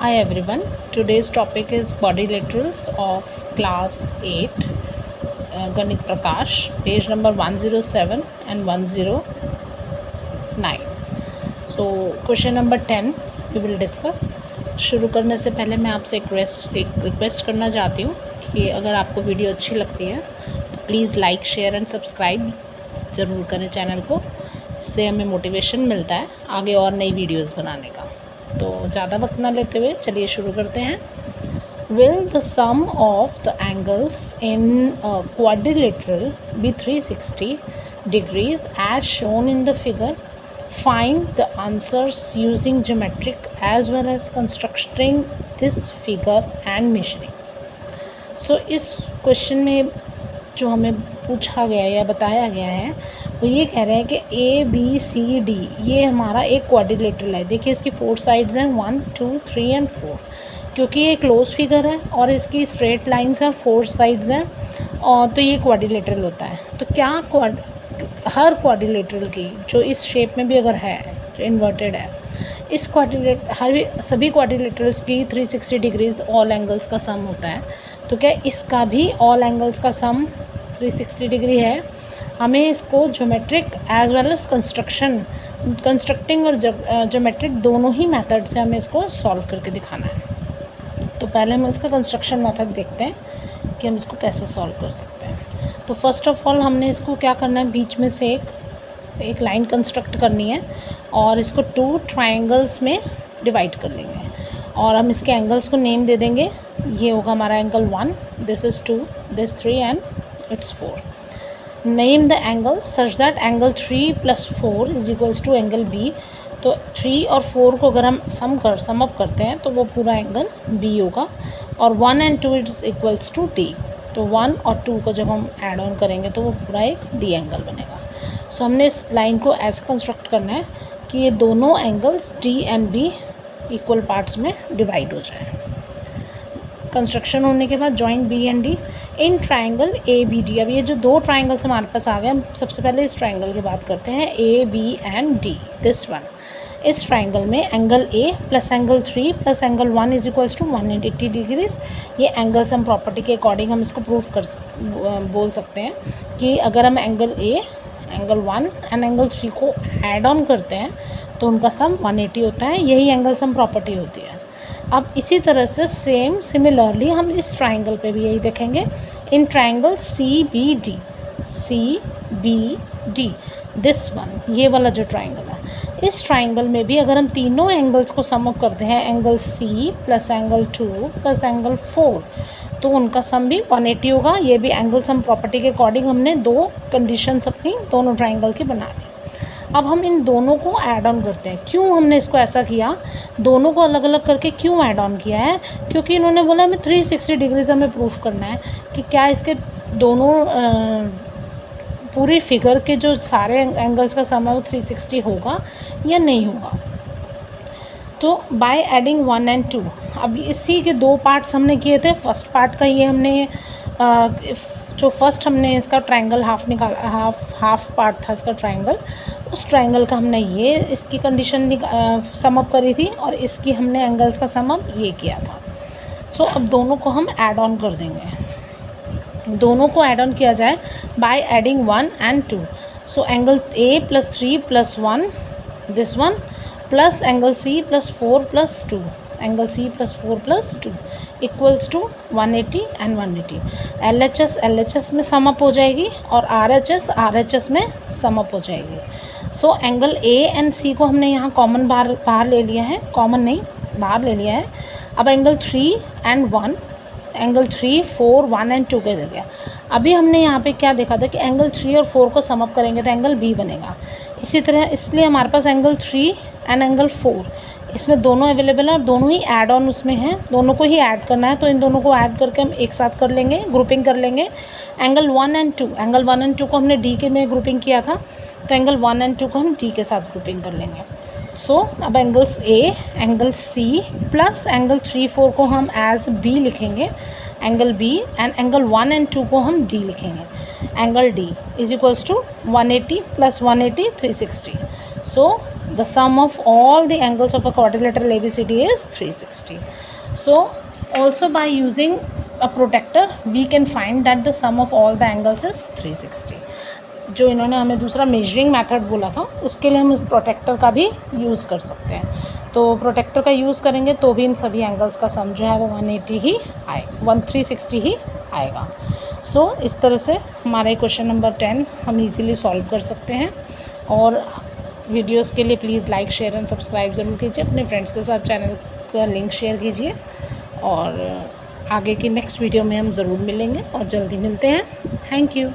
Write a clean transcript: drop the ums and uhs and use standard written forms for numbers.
Hi everyone. Today's topic is quadrilaterals of class 8, Ganit Prakash, page number 107 and 109. So question number 10 we will discuss. शुरू करने से पहले मैं आपसे एक रिक्वेस्ट करना चाहती हूँ कि अगर आपको वीडियो अच्छी लगती है तो please like share and subscribe ज़रूर करें चैनल को। इससे हमें मोटिवेशन मिलता है आगे और नई वीडियोस बनाने का। तो ज़्यादा वक्त ना लेते हुए चलिए शुरू करते हैं। Will the sum of the angles in a quadrilateral be 360 degrees as shown in the figure? Find the answers using geometric as well as constructing this figure and measuring. So इस क्वेश्चन में जो हमें पूछा गया या बताया गया है वो ये कह रहे हैं कि ABCD ये हमारा एक क्वाड्रिलेटरल है। देखिए इसकी 4 साइड्स हैं 1 2 3 एंड 4, क्योंकि ये क्लोज फिगर है और इसकी स्ट्रेट लाइंस हैं 4 साइड्स हैं और तो ये क्वाड्रिलेटरल होता है। तो क्या हर क्वाड्रिलेटरल की जो इस शेप में भी अगर है जो इन्वर्टेड है इस सभी क्वाड्रिलेटरल्स की 360 डिग्रीज ऑल एंगल्स का सम होता है। तो क्या इसका भी ऑल एंगल्स का सम 360 डिग्री है? हमें इसको geometric as well as constructing और ज्योमेट्रिक दोनों ही मेथड से हमें इसको सॉल्व करके दिखाना है। तो पहले हम इसका कंस्ट्रक्शन मेथड देखते हैं कि हम इसको कैसे सॉल्व कर सकते हैं। तो फर्स्ट ऑफ ऑल हमने इसको क्या करना है, बीच में से एक लाइन कंस्ट्रक्ट करनी है और इसको 2 ट्रायंगल्स में डिवाइड कर लेंगे और हम इसके एंगल्स को नेम दे देंगे। ये होगा हमारा angle 1, this is 2, this 3 and it's 4। Name the angle such that angle 3 + 4 is equals to angle B. तो 3 और 4 को अगर हम सम अप करते हैं तो वो पूरा एंगल बी होगा और 1 and 2 is equals to D. तो 1 और 2 को जब हम ऐड ऑन करेंगे तो वो पूरा एक डी एंगल बनेगा। सो हमने इस लाइन को ऐसे कंस्ट्रक्ट करना है कि ये दोनों angles D and B equal parts में डिवाइड हो जाए। कंस्ट्रक्शन होने के बाद joint B and D in triangle A B D. अब ये जो 2 ट्राइंगल्स हमारे पास आ गए, हम सबसे पहले इस ट्राइंगल की बात करते हैं A B and D, this one. इस ट्राइंगल में angle A plus angle 3 plus angle 1 is equals to 180 degrees. ये एंगल सम प्रॉपर्टी के अकॉर्डिंग हम इसको प्रूव बोल सकते हैं कि अगर हम एंगल 1 एंड एंगल 3 को ऐड ऑन करते हैं तो उनका सम 180 होता है। यही एंगल सम प्रॉपर्टी होती है। अब इसी तरह से सिमिलरली हम इस ट्राइंगल पे भी यही देखेंगे। In triangle C B D this one, ये वाला जो ट्राइंगल है, इस ट्राइंगल में भी अगर हम तीनों एंगल्स को सम अप करते हैं, angle C plus angle 2 plus angle 4, तो उनका सम भी 180 होगा। ये भी एंगल सम प्रॉपर्टी के अकॉर्डिंग हमने 2 कंडीशंस अपनी दोनों ट्राइंगल की बना ली। अब हम इन दोनों को ऐड ऑन करते हैं। क्यों हमने इसको ऐसा किया, दोनों को अलग अलग करके क्यों ऐड ऑन किया है? क्योंकि इन्होंने बोला हमें 360 डिग्रीज हमें प्रूफ करना है कि क्या इसके दोनों पूरी फिगर के जो सारे एंगल्स का सम है वो 360 होगा या नहीं होगा। तो बाय एडिंग 1 and 2, अब इसी के 2 पार्ट्स हमने किए थे। फर्स्ट पार्ट का ये हमने जो फर्स्ट हमने इसका ट्रायंगल हाफ पार्ट था इसका ट्रायंगल, उस ट्रायंगल का हमने ये इसकी कंडीशन सम अप करी थी और इसकी हमने एंगल्स का सम अप ये किया था। सो अब दोनों को हम ऐड ऑन कर देंगे। दोनों को ऐड ऑन किया जाए by adding 1 and 2। So angle A plus 3 plus 1 this one plus angle C plus 4 plus 2, angle C plus 4 plus 2 equals to 180 and 180। LHS में सम अप हो जाएगी और RHS में सम अप हो जाएगी। सो एंगल ए एंड सी को हमने यहाँ कॉमन बाहर ले लिया है, कॉमन नहीं बाहर ले लिया है। अब एंगल 3 and 1, एंगल 3 4 1 and 2 के दे गया। अभी हमने यहाँ पे क्या देखा था कि एंगल 3 और 4 को सम अप करेंगे तो एंगल बी बनेगा। इसी तरह इसलिए हमारे पास एंगल 3 एंड एंगल 4 इसमें दोनों अवेलेबल हैं और दोनों ही ऐड ऑन उसमें हैं, दोनों को ही ऐड करना है। तो इन दोनों को ऐड करके हम एक साथ कर लेंगे, ग्रुपिंग कर लेंगे। एंगल 1 and 2 को हमने डी के में ग्रुपिंग किया था, तो एंगल 1 and 2 को हम डी के साथ ग्रुपिंग कर लेंगे। सो अब angles A angle C plus angle 3 4 को हम एज बी लिखेंगे, angle B and angle 1 and 2 को हम डी लिखेंगे। Angle D is equals to 180 plus 180 360। So the sum of all the angles of a quadrilateral ABCD is 360. So also by using a protractor we can find that the sum of all the angles is 360. जो इन्होंने हमें दूसरा measuring method बोला था उसके लिए हम protector का भी यूज़ कर सकते हैं। तो प्रोटेक्टर का यूज़ करेंगे तो भी इन सभी एंगल्स का सम जो है वो 180 ही आए 360 ही आएगा। सो इस तरह से हमारा क्वेश्चन नंबर 10 हम इजीली सॉल्व कर सकते हैं। और वीडियोस के लिए please like share and subscribe ज़रूर कीजिए, अपने फ्रेंड्स के साथ चैनल का लिंक शेयर कीजिए। और आगे की नेक्स्ट वीडियो में हम ज़रूर मिलेंगे और जल्दी मिलते हैं। Thank you.